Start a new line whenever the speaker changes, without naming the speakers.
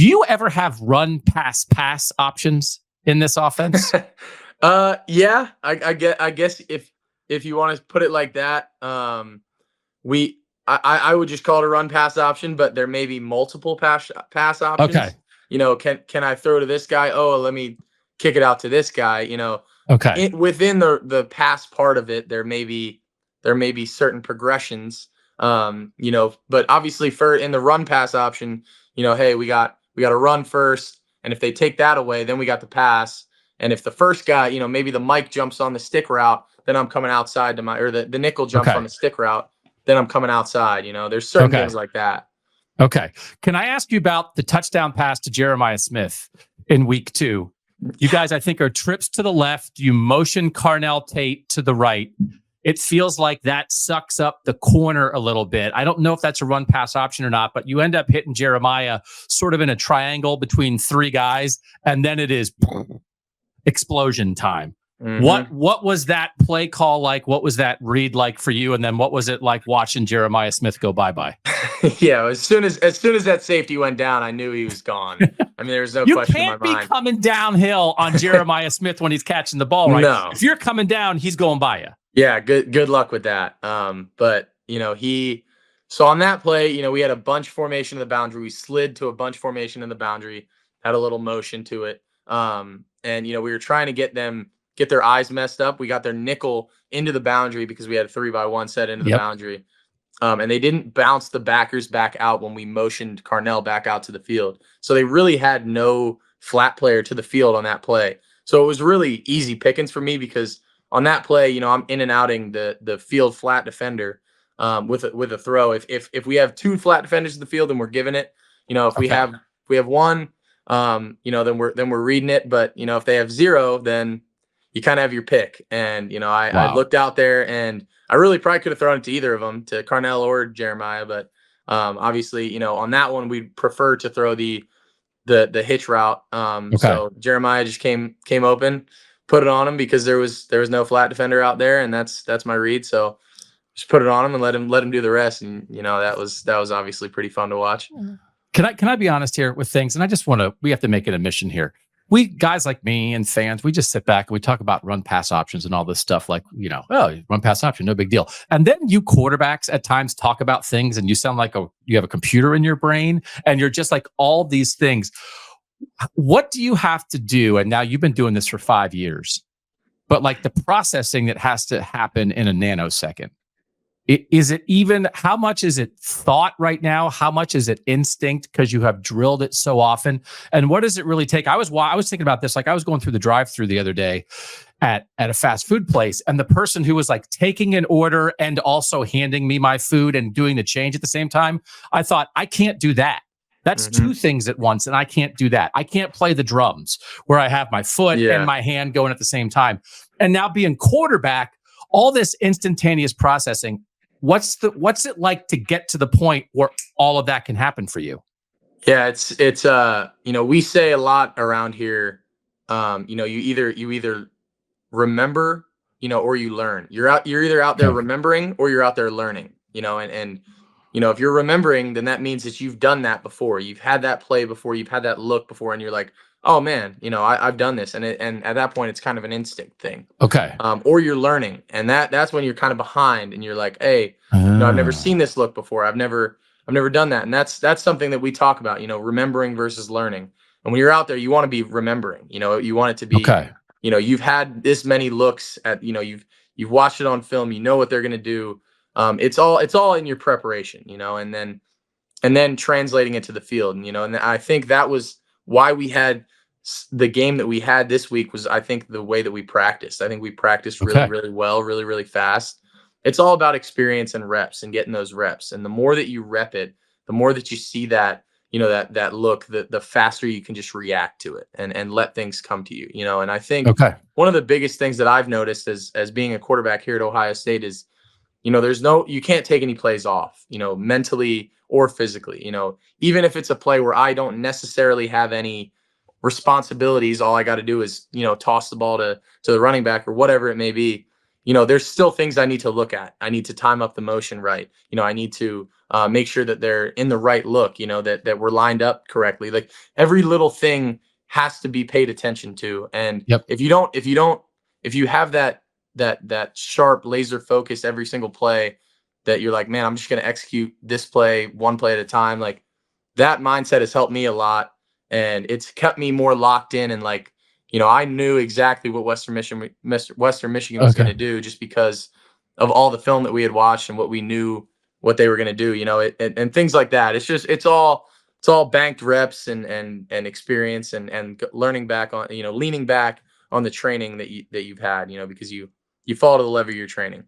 Do you ever have run, pass options in this offense?
Yeah, I guess if you want to put it like that, I would just call it a run pass option, but there may be multiple pass options.
Okay.
Can I throw to this guy? Oh, let me kick it out to this guy.
Okay.
Within the pass part of it, there may be certain progressions. But obviously in the run pass option, hey, we got to run first, and if they take that away, then we got the pass. And if the first guy, maybe the Mike jumps on the stick route, then I'm coming outside to the nickel jumps on the stick route, then I'm coming outside. There's certain things like that.
Okay. Can I ask you about the touchdown pass to Jeremiah Smith in week 2? You guys, I think, are trips to the left. You motion Carnell Tate to the right. It feels like that sucks up the corner a little bit. I don't know if that's a run pass option or not, but you end up hitting Jeremiah sort of in a triangle between 3 guys, and then it is explosion time. Mm-hmm. What was that play call like? What was that read like for you? And then what was it like watching Jeremiah Smith go bye-bye?
Yeah, as soon as that safety went down, I knew he was gone. I mean, there's no question in my mind.
You can't be coming downhill on Jeremiah Smith when he's catching the ball, right?
No.
If you're coming down, he's going by you.
Yeah, good luck with that. But so on that play, we had a bunch formation in the boundary. We slid to a bunch formation in the boundary, had a little motion to it. And we were trying to get their eyes messed up. We got their nickel into the boundary because we had a 3-by-1 set into the boundary. And they didn't bounce the backers back out when we motioned Carnell back out to the field. So they really had no flat player to the field on that play. So it was really easy pickings for me because on that play, I'm in and outing the field flat defender with a throw. If we have 2 flat defenders in the field and we're giving it, if we have one, then we're reading it. But if they have 0, then you kind of have your pick. And I looked out there, and I really probably could have thrown it to either of them, to Carnell or Jeremiah. But obviously, on that one, we'd prefer to throw the hitch route. So Jeremiah just came open, put it on him because there was no flat defender out there, and that's my read. So just put it on him and let him do the rest. And that was obviously pretty fun to watch.
Can I be honest here with things? And I just we have to make an admission here. We guys like me and fans, we just sit back and we talk about run pass options and all this stuff like, run pass option, no big deal. And then you quarterbacks at times talk about things and you sound like you have a computer in your brain and you're just like all these things. What do you have to do? And now you've been doing this for 5 years, but like the processing that has to happen in a nanosecond. Is it even, how much is it thought right now? How much is it instinct because you have drilled it so often? And what does it really take? I was thinking about this. Like I was going through the drive-through the other day at a fast food place, and the person who was like taking an order and also handing me my food and doing the change at the same time, I thought, I can't do that. That's 2 things at once, and I can't do that. I can't play the drums where I have my foot and my hand going at the same time. And now being quarterback, all this instantaneous processing, what's it like to get to the point where all of that can happen for you?
Yeah, it's we say a lot around here, you either remember, or you learn. You're either out there remembering or you're out there learning, and if you're remembering, then that means that you've done that before. You've had that play before, you've had that look before, and you're like, oh man, I've done this. And at that point, it's kind of an instinct thing.
Okay.
Or you're learning. And that's when you're kind of behind and you're like, hey, I've never seen this look before. I've never done that. And that's something that we talk about, remembering versus learning. And when you're out there, you want to be remembering, you want it to be, you've had this many looks at, you've watched it on film, what they're going to do. It's all in your preparation, and then translating it to the field, and I think that was why we had the game that we had this week was, I think, the way that we practiced. I think we practiced really, really well, really, really fast. It's all about experience and reps and getting those reps. And the more that you rep it, the more that you see that, that look, the faster you can just react to it and let things come to you, and I think one of the biggest things that I've noticed as being a quarterback here at Ohio State is, you can't take any plays off, mentally or physically, even if it's a play where I don't necessarily have any responsibilities, all I got to do is, toss the ball to the running back or whatever it may be. there's still things I need to look at. I need to time up the motion right. I need to make sure that they're in the right look. That we're lined up correctly. Like every little thing has to be paid attention to. And
Yep.
if you have that sharp laser focus every single play, that you're like, man, I'm just going to execute this play one play at a time. Like that mindset has helped me a lot, and it's kept me more locked in. And like, I knew exactly what Western Michigan was going
Okay.
to do, just because of all the film that we had watched and what we knew what they were going to do. And things like that. It's all banked reps and experience, and learning back on, leaning back on the training that you've had, because you follow to the lever you're training.